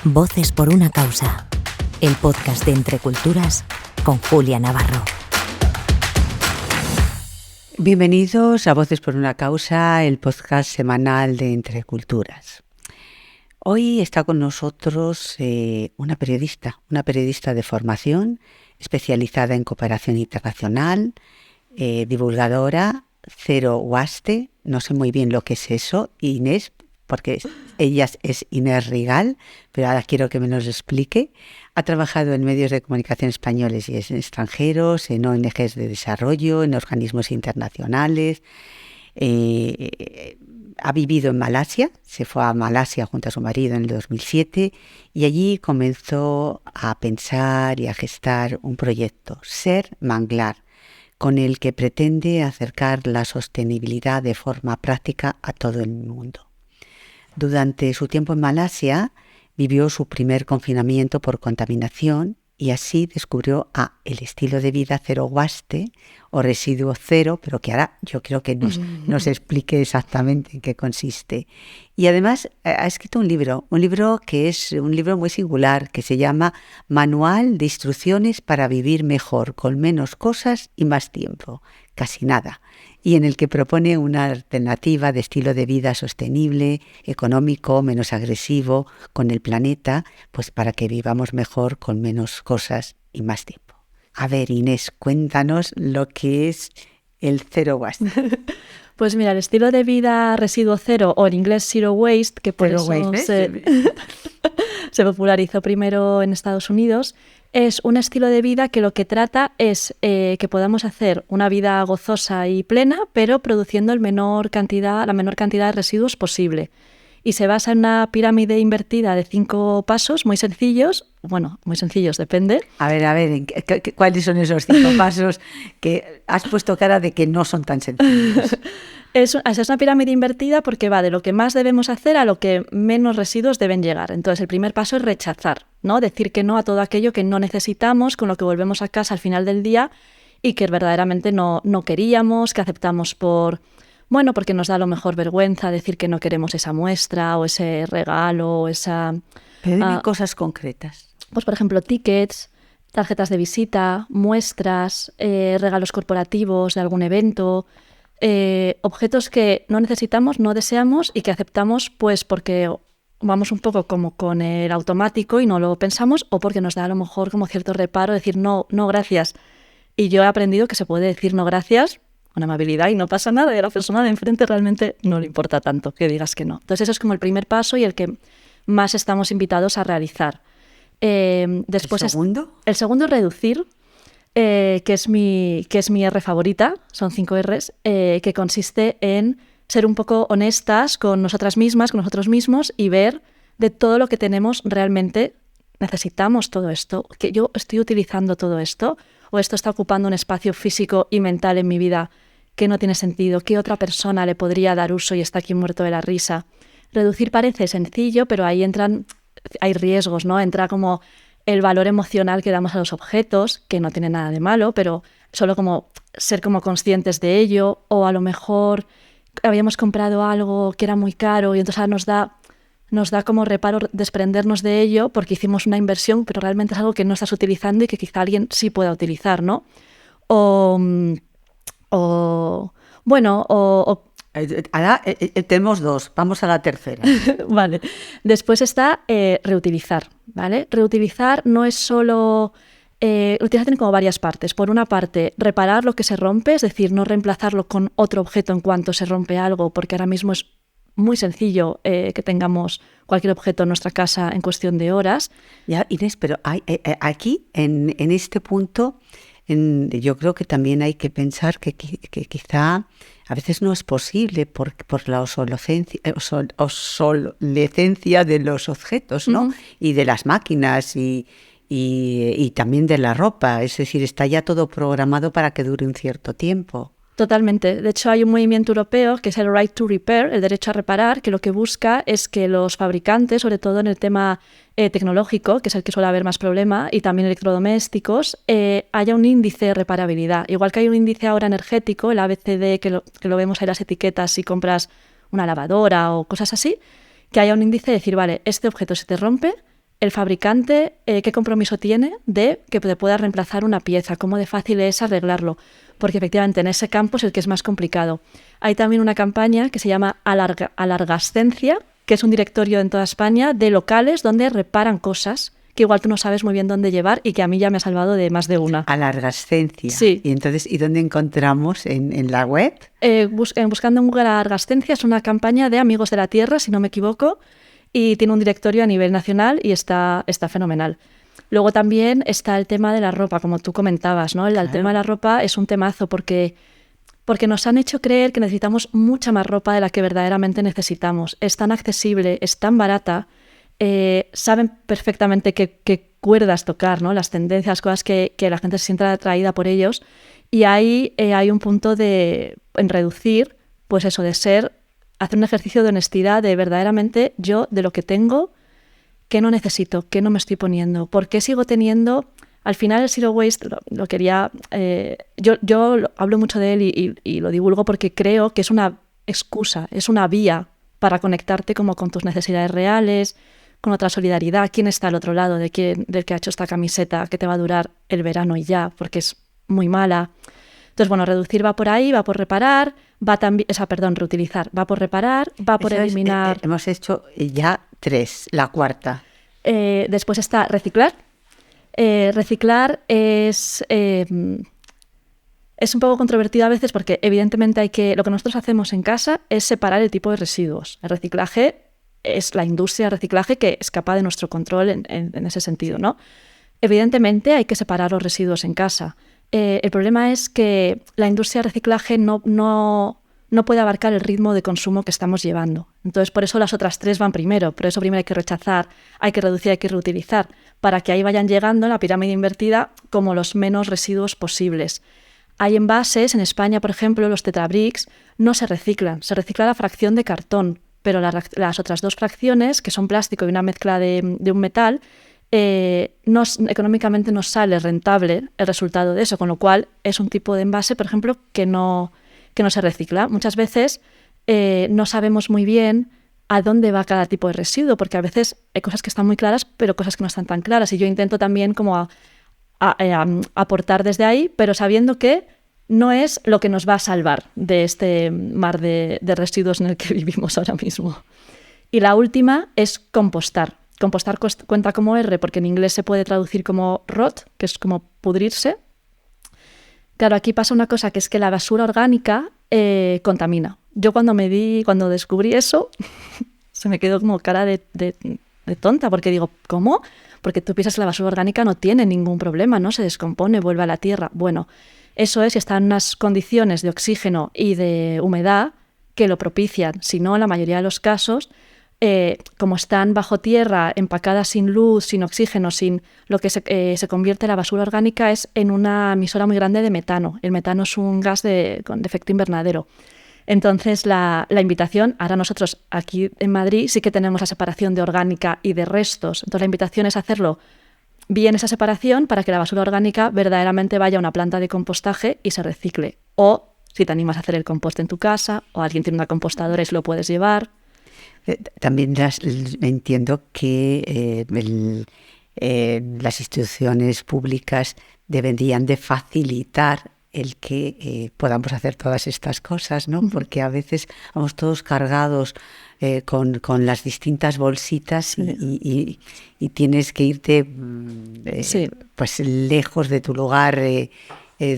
Voces por una causa, el podcast de Entre Culturas con Julia Navarro. Bienvenidos a Voces por una causa, el podcast semanal de Entre Culturas. Hoy está con nosotros una periodista de formación especializada en cooperación internacional, divulgadora, Cero Huaste, no sé muy bien lo que es eso, Inés, porque ella es Inés Rigal, pero ahora quiero que me nos explique. Ha trabajado en medios de comunicación españoles y en extranjeros, en ONGs de desarrollo, en organismos internacionales. Ha vivido en Malasia, se fue a Malasia junto a su marido en el 2007 y allí comenzó a pensar y a gestar un proyecto, Ser Manglar, con el que pretende acercar la sostenibilidad de forma práctica a todo el mundo. Durante su tiempo en Malasia vivió su primer confinamiento por contaminación y así descubrió el estilo de vida Cero Huaste o residuo cero, pero que ahora yo quiero que nos explique exactamente en qué consiste. Y además ha escrito un libro que es un libro muy singular que se llama Manual de Instrucciones para Vivir Mejor, con menos cosas y más tiempo, casi nada, y en el que propone una alternativa de estilo de vida sostenible, económico, menos agresivo con el planeta, pues para que vivamos mejor con menos cosas y más tiempo. A ver, Inés, cuéntanos lo que es el Zero Waste. Pues mira, el estilo de vida residuo cero, o en inglés Zero Waste, que por eso se popularizó primero en Estados Unidos, es un estilo de vida que lo que trata es que podamos hacer una vida gozosa y plena, pero produciendo la menor cantidad de residuos posible. Y se basa en una pirámide invertida de 5 pasos muy sencillos. Bueno, muy sencillos, depende. A ver, ¿cuáles son esos 5 pasos que has puesto cara de que no son tan sencillos? Es una pirámide invertida porque va de lo que más debemos hacer a lo que menos residuos deben llegar. Entonces, el primer paso es rechazar, ¿no? Decir que no a todo aquello que no necesitamos, con lo que volvemos a casa al final del día y que verdaderamente no queríamos, que aceptamos porque nos da a lo mejor vergüenza decir que no queremos esa muestra o ese regalo o esa... Pero dime cosas concretas. Pues, por ejemplo, tickets, tarjetas de visita, muestras, regalos corporativos de algún evento, objetos que no necesitamos, no deseamos y que aceptamos pues porque vamos un poco como con el automático y no lo pensamos o porque nos da a lo mejor como cierto reparo decir no gracias. Y yo he aprendido que se puede decir no gracias con amabilidad y no pasa nada y a la persona de enfrente realmente no le importa tanto que digas que no. Entonces eso es como el primer paso y el que más estamos invitados a realizar. Después ¿El segundo? El segundo es reducir, que es mi R favorita, son 5 Rs, que consiste en ser un poco honestas con nosotras mismas, con nosotros mismos y ver de todo lo que tenemos realmente necesitamos todo esto, que yo estoy utilizando todo esto o esto está ocupando un espacio físico y mental en mi vida que no tiene sentido, ¿qué otra persona le podría dar uso y está aquí muerto de la risa? Reducir parece sencillo, pero ahí hay riesgos, ¿no? Entra como el valor emocional que damos a los objetos, que no tiene nada de malo, pero solo como ser como conscientes de ello, o a lo mejor habíamos comprado algo que era muy caro y entonces ahora nos da como reparo desprendernos de ello porque hicimos una inversión, pero realmente es algo que no estás utilizando y que quizá alguien sí pueda utilizar, ¿no? Ahora tenemos 2, vamos a la tercera. Vale. Después está reutilizar, ¿vale? Reutilizar no es solo... utilizar tiene como varias partes. Por una parte, reparar lo que se rompe, es decir, no reemplazarlo con otro objeto en cuanto se rompe algo, porque ahora mismo es muy sencillo que tengamos cualquier objeto en nuestra casa en cuestión de horas. Ya, Inés, pero aquí, en este punto, yo creo que también hay que pensar que quizá a veces no es posible por la obsolescencia de los objetos, ¿no? Uh-huh. Y de las máquinas y también de la ropa. Es decir, está ya todo programado para que dure un cierto tiempo. Totalmente. De hecho, hay un movimiento europeo que es el Right to Repair, el derecho a reparar, que lo que busca es que los fabricantes, sobre todo en el tema tecnológico, que es el que suele haber más problema, y también electrodomésticos, haya un índice de reparabilidad. Igual que hay un índice ahora energético, el ABCD, que lo vemos en las etiquetas si compras una lavadora o cosas así, que haya un índice de decir, vale, este objeto se te rompe, el fabricante, ¿qué compromiso tiene de que te pueda reemplazar una pieza? ¿Cómo de fácil es arreglarlo? Porque efectivamente en ese campo es el que es más complicado. Hay también una campaña que se llama Alargascencia, que es un directorio en toda España de locales donde reparan cosas que igual tú no sabes muy bien dónde llevar y que a mí ya me ha salvado de más de una. Alargascencia. Sí. Y entonces, ¿y dónde encontramos en la web? Buscando en Google Alargascencia, es una campaña de Amigos de la Tierra, si no me equivoco, y tiene un directorio a nivel nacional y está fenomenal. Luego también está el tema de la ropa, como tú comentabas, ¿no? El tema de la ropa es un temazo porque nos han hecho creer que necesitamos mucha más ropa de la que verdaderamente necesitamos. Es tan accesible, es tan barata, saben perfectamente qué cuerdas tocar, ¿no? Las tendencias, las cosas que la gente se sienta atraída por ellos. Y ahí hay un punto en reducir, pues eso, hacer un ejercicio de honestidad, de verdaderamente yo, de lo que tengo, qué no necesito, qué no me estoy poniendo, por qué sigo teniendo. Al final el Zero Waste lo quería... yo hablo mucho de él y lo divulgo porque creo que es una excusa, es una vía para conectarte como con tus necesidades reales, con otra solidaridad. ¿Quién está al otro lado del que ha hecho esta camiseta que te va a durar el verano y ya, porque es muy mala? Entonces, bueno, reducir va por ahí, va por reparar, reutilizar, va por reparar, va por eliminar... hemos hecho ya 3, la cuarta. Después está reciclar. Reciclar es un poco controvertido a veces porque evidentemente lo que nosotros hacemos en casa es separar el tipo de residuos. El reciclaje es la industria de reciclaje que escapa de nuestro control en ese sentido, ¿no? Evidentemente hay que separar los residuos en casa. El problema es que la industria de reciclaje no puede abarcar el ritmo de consumo que estamos llevando. Entonces, por eso las otras 3 van primero. Por eso primero hay que rechazar, hay que reducir, hay que reutilizar, para que ahí vayan llegando en la pirámide invertida como los menos residuos posibles. Hay envases, en España, por ejemplo, los Tetrabricks no se reciclan. Se recicla la fracción de cartón, pero las otras 2 fracciones, que son plástico y una mezcla de un metal, económicamente no sale rentable el resultado de eso, con lo cual es un tipo de envase, por ejemplo, que no se recicla. Muchas veces no sabemos muy bien a dónde va cada tipo de residuo, porque a veces hay cosas que están muy claras, pero cosas que no están tan claras. Y yo intento también como aportar desde ahí, pero sabiendo que no es lo que nos va a salvar de este mar de residuos en el que vivimos ahora mismo. Y la última es compostar. Compostar cuenta como R, porque en inglés se puede traducir como rot, que es como pudrirse. Claro, aquí pasa una cosa, que es que la basura orgánica contamina. Yo cuando descubrí eso, se me quedó como cara de tonta, porque digo, ¿cómo? Porque tú piensas que la basura orgánica no tiene ningún problema, ¿no? Se descompone, vuelve a la tierra. Bueno, eso es si está en unas condiciones de oxígeno y de humedad que lo propician. Si no, en la mayoría de los casos, como están bajo tierra, empacadas sin luz, sin oxígeno, sin lo que se convierte la basura orgánica es en una emisora muy grande de metano. El metano es un gas con efecto invernadero. Entonces, la invitación, ahora nosotros aquí en Madrid sí que tenemos la separación de orgánica y de restos. Entonces, la invitación es hacerlo bien esa separación para que la basura orgánica verdaderamente vaya a una planta de compostaje y se recicle. O si te animas a hacer el compost en tu casa o alguien tiene una compostadora y se lo puedes llevar. También entiendo que las instituciones públicas deberían de facilitar el que podamos hacer todas estas cosas, ¿no? Porque a veces vamos todos cargados con las distintas bolsitas Sí. y tienes que irte Sí. pues lejos de tu lugar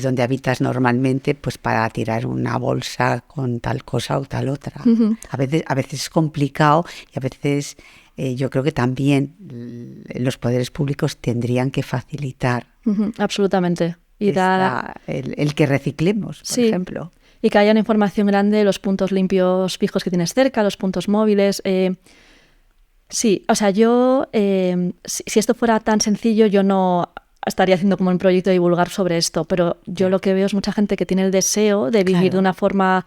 donde habitas normalmente, pues para tirar una bolsa con tal cosa o tal otra. Uh-huh. A veces es complicado y a veces yo creo que también los poderes públicos tendrían que facilitar Absolutamente. Y el que reciclemos, por ejemplo. Y que haya una información grande, los puntos limpios fijos que tienes cerca, los puntos móviles. Sí, o sea, yo, si esto fuera tan sencillo, yo no estaría haciendo como un proyecto de divulgar sobre esto, pero yo lo que veo es mucha gente que tiene el deseo de vivir de una forma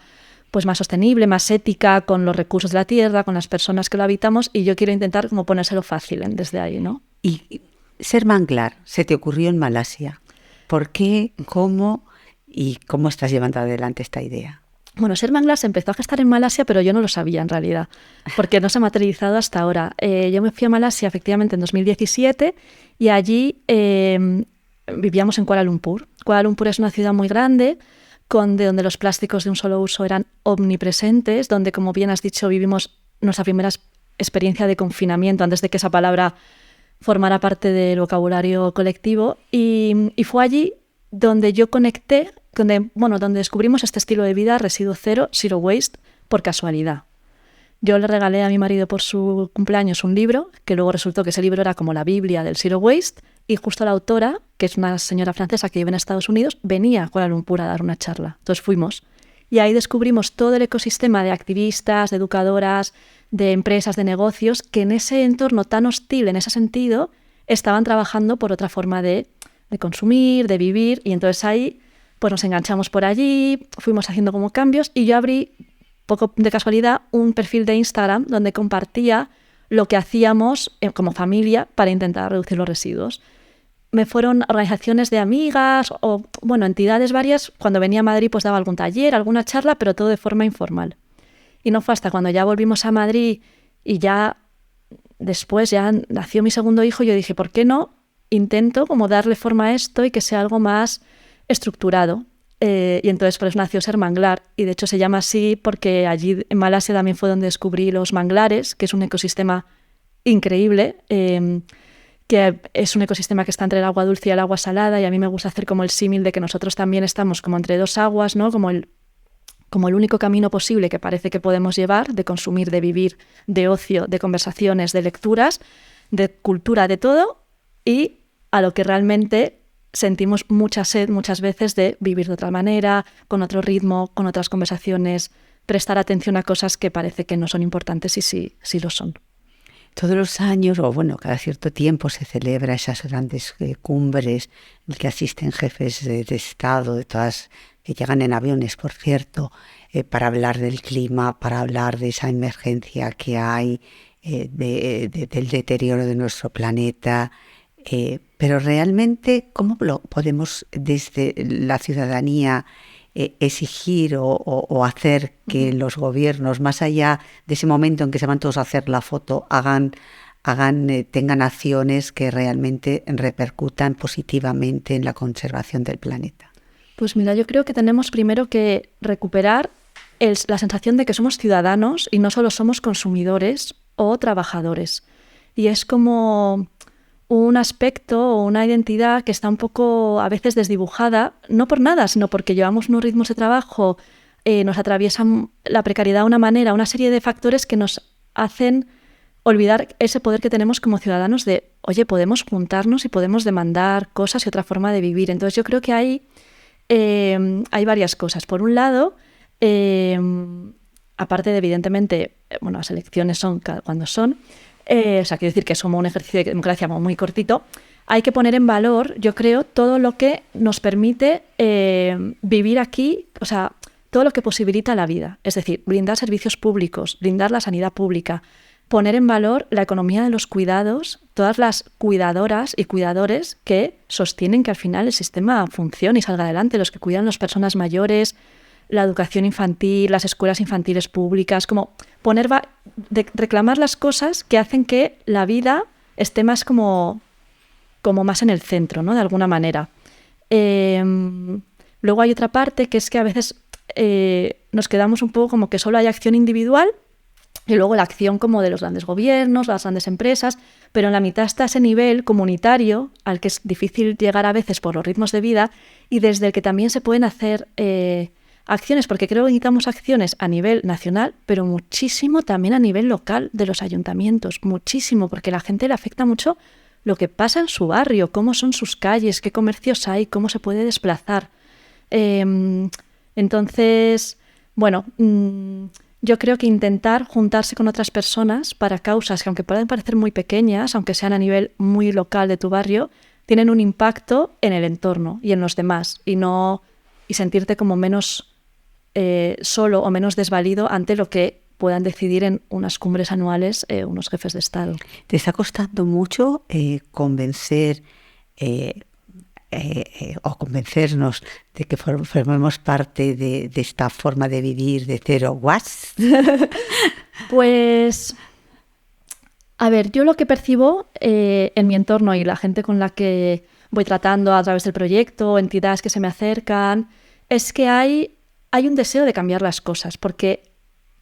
pues más sostenible, más ética, con los recursos de la tierra, con las personas que lo habitamos, y yo quiero intentar como ponérselo fácil desde ahí, ¿no? Y ser manglar, ¿se te ocurrió en Malasia? ¿Por qué? ¿Cómo? ¿Y cómo estás llevando adelante esta idea? Bueno, ser manglar se empezó a gestar en Malasia, pero yo no lo sabía en realidad, porque no se ha materializado hasta ahora. Yo me fui a Malasia efectivamente en 2017 y allí vivíamos en Kuala Lumpur. Kuala Lumpur es una ciudad muy grande, donde los plásticos de un solo uso eran omnipresentes, donde, como bien has dicho, vivimos nuestra primera experiencia de confinamiento antes de que esa palabra formara parte del vocabulario colectivo. Y fue allí donde yo conecté, donde descubrimos este estilo de vida residuo cero, zero waste, por casualidad. Yo le regalé a mi marido por su cumpleaños un libro, que luego resultó que ese libro era como la Biblia del zero waste, y justo la autora, que es una señora francesa que vive en Estados Unidos, venía a Kuala Lumpur a dar una charla. Entonces fuimos. Y ahí descubrimos todo el ecosistema de activistas, de educadoras, de empresas, de negocios, que en ese entorno tan hostil, en ese sentido, estaban trabajando por otra forma de consumir, de vivir. Y entonces ahí pues nos enganchamos por allí, fuimos haciendo como cambios y yo abrí, poco de casualidad, un perfil de Instagram donde compartía lo que hacíamos como familia para intentar reducir los residuos. Me fueron organizaciones de amigas o, entidades varias. Cuando venía a Madrid pues daba algún taller, alguna charla, pero todo de forma informal. Y no fue hasta cuando ya volvimos a Madrid y ya después ya nació mi segundo hijo, yo dije, ¿por qué no intento como darle forma a esto y que sea algo más estructurado? Y entonces por eso nació Ser Manglar, y de hecho se llama así porque allí en Malasia también fue donde descubrí los manglares, que es un ecosistema increíble, que es un ecosistema que está entre el agua dulce y el agua salada, y a mí me gusta hacer como el símil de que nosotros también estamos como entre dos aguas, ¿no? Como el único camino posible que parece que podemos llevar, de consumir, de vivir, de ocio, de conversaciones, de lecturas, de cultura, de todo, y a lo que realmente sentimos mucha sed muchas veces de vivir de otra manera, con otro ritmo, con otras conversaciones, prestar atención a cosas que parece que no son importantes y sí lo son. Todos los años, cada cierto tiempo, se celebra esas grandes cumbres en las que asisten jefes de Estado, que llegan en aviones, por cierto, para hablar del clima, para hablar de esa emergencia que hay, del deterioro de nuestro planeta. Pero realmente, ¿cómo lo podemos desde la ciudadanía exigir o hacer que los gobiernos, más allá de ese momento en que se van todos a hacer la foto, tengan acciones que realmente repercutan positivamente en la conservación del planeta? Pues mira, yo creo que tenemos primero que recuperar la sensación de que somos ciudadanos y no solo somos consumidores o trabajadores. Y es como un aspecto o una identidad que está un poco a veces desdibujada, no por nada, sino porque llevamos unos ritmos de trabajo, nos atraviesan la precariedad de una manera, una serie de factores que nos hacen olvidar ese poder que tenemos como ciudadanos de, oye, podemos juntarnos y podemos demandar cosas y otra forma de vivir. Entonces yo creo que hay varias cosas. Por un lado, aparte de, evidentemente, las elecciones son cuando son, quiero decir que es como un ejercicio de democracia muy cortito, hay que poner en valor, yo creo, todo lo que nos permite vivir aquí, todo lo que posibilita la vida. Es decir, brindar servicios públicos, brindar la sanidad pública, poner en valor la economía de los cuidados, todas las cuidadoras y cuidadores que sostienen que al final el sistema funcione y salga adelante, los que cuidan a las personas mayores, la educación infantil, las escuelas infantiles públicas, como reclamar las cosas que hacen que la vida esté más como más en el centro, ¿no? De alguna manera. Luego hay otra parte que es que a veces nos quedamos un poco como que solo hay acción individual y luego la acción como de los grandes gobiernos, las grandes empresas, pero en la mitad está ese nivel comunitario al que es difícil llegar a veces por los ritmos de vida y desde el que también se pueden hacer acciones, porque creo que necesitamos acciones a nivel nacional, pero muchísimo también a nivel local de los ayuntamientos, muchísimo, porque a la gente le afecta mucho lo que pasa en su barrio, cómo son sus calles, qué comercios hay, cómo se puede desplazar. Entonces, yo creo que intentar juntarse con otras personas para causas que, aunque puedan parecer muy pequeñas, aunque sean a nivel muy local de tu barrio, tienen un impacto en el entorno y en los demás, y sentirte como menos solo o menos desvalido ante lo que puedan decidir en unas cumbres anuales unos jefes de Estado. ¿Te está costando mucho convencer o convencernos de que formemos parte de esta forma de vivir de zero waste? Pues, a ver, yo lo que percibo en mi entorno y la gente con la que voy tratando a través del proyecto, entidades que se me acercan, es que hay un deseo de cambiar las cosas, porque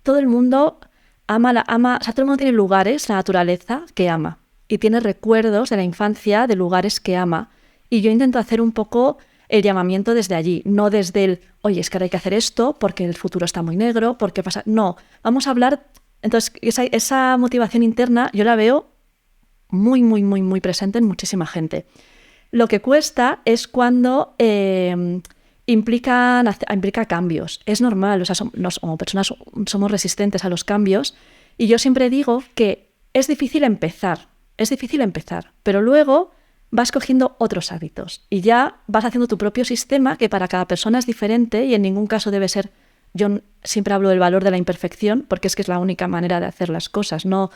todo el mundo ama, o sea, todo el mundo tiene lugares, la naturaleza, que ama, y tiene recuerdos de la infancia de lugares que ama. Y yo intento hacer un poco el llamamiento desde allí, no desde el, oye, es que ahora hay que hacer esto porque el futuro está muy negro, porque pasa... No, vamos a hablar... Entonces, esa motivación interna yo la veo muy, muy, muy, muy presente en muchísima gente. Lo que cuesta es cuando implica cambios. Es normal, o sea, como personas somos resistentes a los cambios, y yo siempre digo que es difícil empezar, pero luego vas cogiendo otros hábitos y ya vas haciendo tu propio sistema, que para cada persona es diferente y en ningún caso debe ser... Yo siempre hablo del valor de la imperfección, porque es que es la única manera de hacer las cosas. No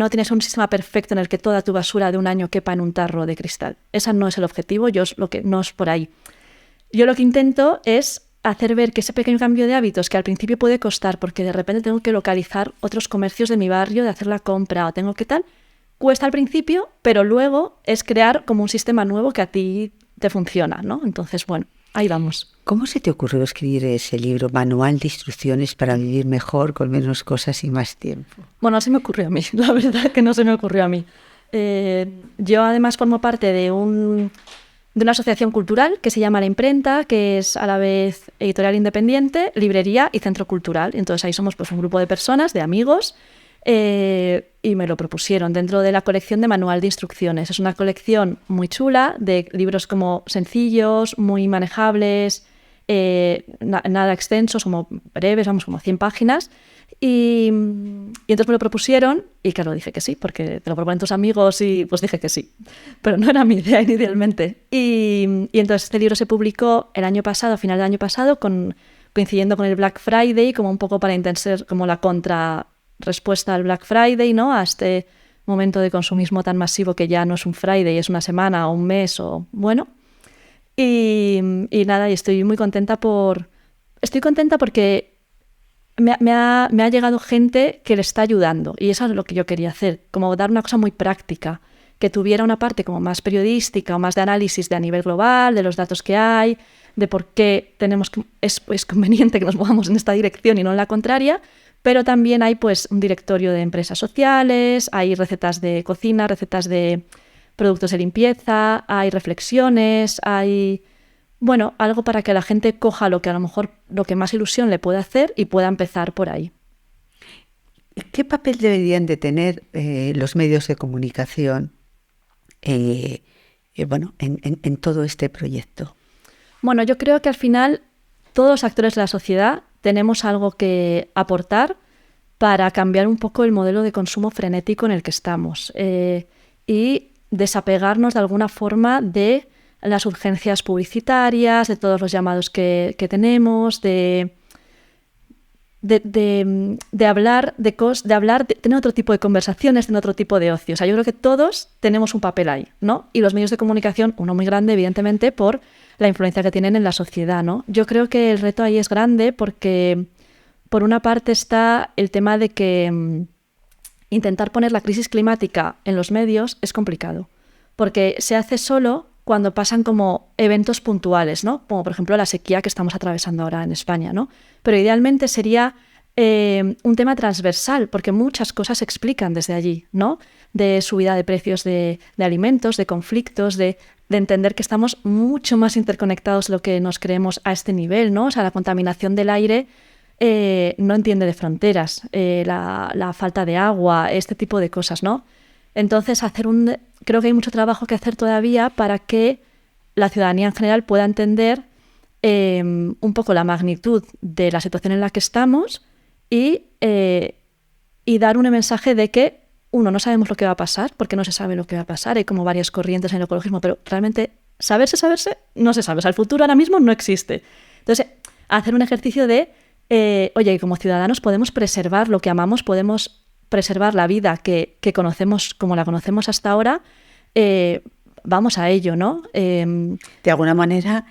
tienes un sistema perfecto en el que toda tu basura de un año quepa en un tarro de cristal. Ese no es el objetivo, no es por ahí. Yo lo que intento es hacer ver que ese pequeño cambio de hábitos, que al principio puede costar, porque de repente tengo que localizar otros comercios de mi barrio, de hacer la compra o tengo que tal... Cuesta al principio, pero luego es crear como un sistema nuevo que a ti te funciona, ¿no? Entonces, bueno, ahí vamos. ¿Cómo se te ocurrió escribir ese libro, Manual de Instrucciones para vivir mejor, con menos cosas y más tiempo? Bueno, no se me ocurrió a mí, la verdad que no se me ocurrió a mí. Yo además formo parte de una asociación cultural que se llama La Imprenta, que es a la vez editorial independiente, librería y centro cultural. Entonces ahí somos pues un grupo de personas, de amigos, y me lo propusieron dentro de la colección de Manual de Instrucciones. Es una colección muy chula de libros como sencillos, muy manejables, nada extensos, como breves, vamos, como 100 páginas. Y entonces me lo propusieron y claro, dije que sí, porque te lo proponen tus amigos y pues dije que sí. Pero no era mi idea inicialmente. Y entonces este libro se publicó el año pasado, a final del año pasado, coincidiendo con el Black Friday, como un poco para intentar como la respuesta al Black Friday, ¿no? A este momento de consumismo tan masivo que ya no es un Friday, es una semana o un mes o bueno. Y nada, y estoy muy contenta porque me ha llegado gente que le está ayudando y eso es lo que yo quería hacer, como dar una cosa muy práctica, que tuviera una parte como más periodística o más de análisis de a nivel global, de los datos que hay, de por qué es conveniente que nos movamos en esta dirección y no en la contraria. Pero también hay pues un directorio de empresas sociales, hay recetas de cocina, recetas de productos de limpieza, hay reflexiones, hay, bueno, algo para que la gente coja lo que a lo mejor lo que más ilusión le puede hacer y pueda empezar por ahí. ¿Qué papel deberían de tener los medios de comunicación en todo este proyecto? Bueno, yo creo que al final todos los actores de la sociedad tenemos algo que aportar para cambiar un poco el modelo de consumo frenético en el que estamos y desapegarnos de alguna forma de las urgencias publicitarias, de todos los llamados que tenemos, de hablar, de tener otro tipo de conversaciones, tener otro tipo de ocio. O sea, yo creo que todos tenemos un papel ahí, ¿no? Y los medios de comunicación, uno muy grande, evidentemente, por la influencia que tienen en la sociedad, ¿no? Yo creo que el reto ahí es grande porque, por una parte, está el tema de que intentar poner la crisis climática en los medios es complicado, porque se hace solo cuando pasan como eventos puntuales, ¿no? Como, por ejemplo, la sequía que estamos atravesando ahora en España, ¿no? Pero idealmente sería un tema transversal, porque muchas cosas se explican desde allí, ¿no? De subida de precios de alimentos, de conflictos, de entender que estamos mucho más interconectados de lo que nos creemos a este nivel, ¿no? O sea, la contaminación del aire no entiende de fronteras, la falta de agua, este tipo de cosas, ¿no? Entonces, creo que hay mucho trabajo que hacer todavía para que la ciudadanía en general pueda entender un poco la magnitud de la situación en la que estamos y dar un mensaje de que, uno, no sabemos lo que va a pasar, porque no se sabe lo que va a pasar, hay como varias corrientes en el ecologismo, pero realmente saberse, no se sabe. O sea, el futuro ahora mismo no existe. Entonces, hacer un ejercicio de, oye, como ciudadanos podemos preservar lo que amamos, podemos preservar la vida que conocemos como la conocemos hasta ahora, vamos a ello, ¿no? De alguna manera,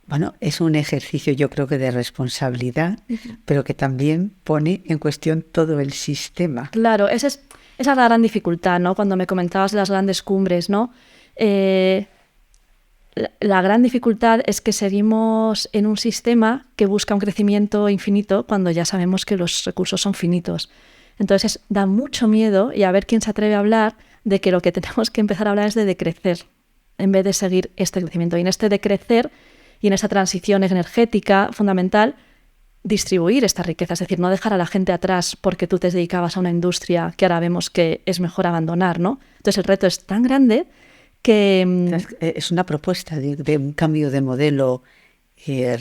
bueno, es un ejercicio yo creo que de responsabilidad, pero que también pone en cuestión todo el sistema. Claro, esa es la gran dificultad, ¿no? Cuando me comentabas de las grandes cumbres, ¿no? La gran dificultad es que seguimos en un sistema que busca un crecimiento infinito cuando ya sabemos que los recursos son finitos. Entonces da mucho miedo, y a ver quién se atreve a hablar de que lo que tenemos que empezar a hablar es de decrecer en vez de seguir este crecimiento. Y en este decrecer y en esta transición energética fundamental, distribuir esta riqueza, es decir, no dejar a la gente atrás porque tú te dedicabas a una industria que ahora vemos que es mejor abandonar, ¿no? Entonces el reto es tan grande que... Es una propuesta de un cambio de modelo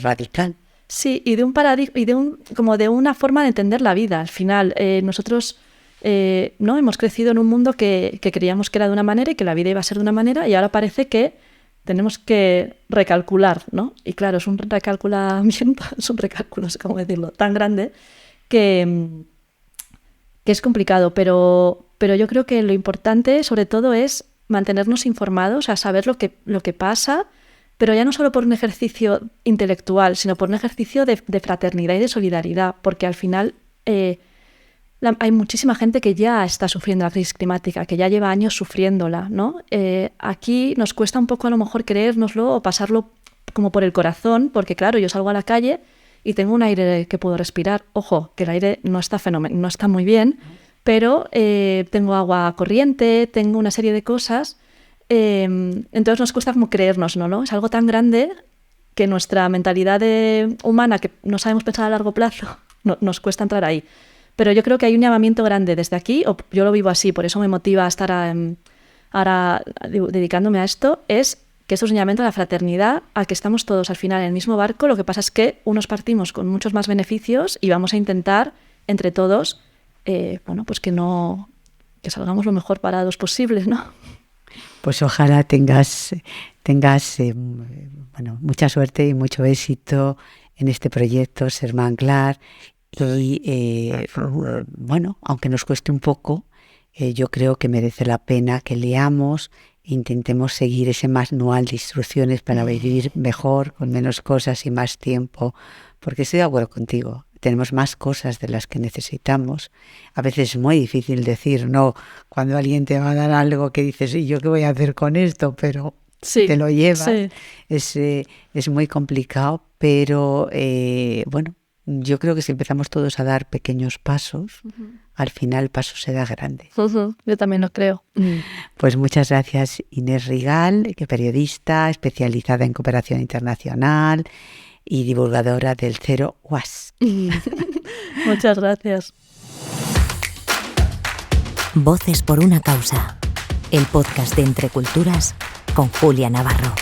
radical. Sí, y de un paradigma, y como de una forma de entender la vida. Al final, nosotros no hemos crecido en un mundo que creíamos que era de una manera y que la vida iba a ser de una manera, y ahora parece que tenemos que recalcular, ¿no? Y claro, es un recalculamiento, es un recálculo, no sé cómo decirlo, tan grande que es complicado, pero yo creo que lo importante, sobre todo, es mantenernos informados, a saber lo que pasa, pero ya no solo por un ejercicio intelectual, sino por un ejercicio de fraternidad y de solidaridad, porque al final hay muchísima gente que ya está sufriendo la crisis climática, que ya lleva años sufriéndola, ¿no? Aquí nos cuesta un poco a lo mejor creérnoslo o pasarlo como por el corazón, porque claro, yo salgo a la calle y tengo un aire que puedo respirar. Ojo, que el aire no está no está muy bien, pero tengo agua corriente, tengo una serie de cosas. Entonces nos cuesta como creérnoslo, ¿no? Es algo tan grande que nuestra mentalidad humana, que no sabemos pensar a largo plazo, nos cuesta entrar ahí. Pero yo creo que hay un llamamiento grande desde aquí, o yo lo vivo así, por eso me motiva a estar ahora dedicándome a esto, es que esto es un llamamiento a la fraternidad, a que estamos todos al final en el mismo barco. Lo que pasa es que unos partimos con muchos más beneficios y vamos a intentar entre todos, pues que salgamos lo mejor parados posibles, ¿no? Pues ojalá tengas mucha suerte y mucho éxito en este proyecto Ser Manglar. Y aunque nos cueste un poco, yo creo que merece la pena que leamos e intentemos seguir ese manual de instrucciones para vivir mejor, con menos cosas y más tiempo, porque estoy de acuerdo contigo. Tenemos más cosas de las que necesitamos. A veces es muy difícil decir no cuando alguien te va a dar algo que dices, ¿y yo qué voy a hacer con esto? Pero sí, te lo llevas. Sí. Es muy complicado, pero yo creo que si empezamos todos a dar pequeños pasos, al final el paso se da grande. Yo también lo creo. Pues muchas gracias, Inés Rigal, que periodista especializada en cooperación internacional y divulgadora del Zero Waste. Muchas gracias. Voces por una causa. El podcast de Entre Culturas con Julia Navarro.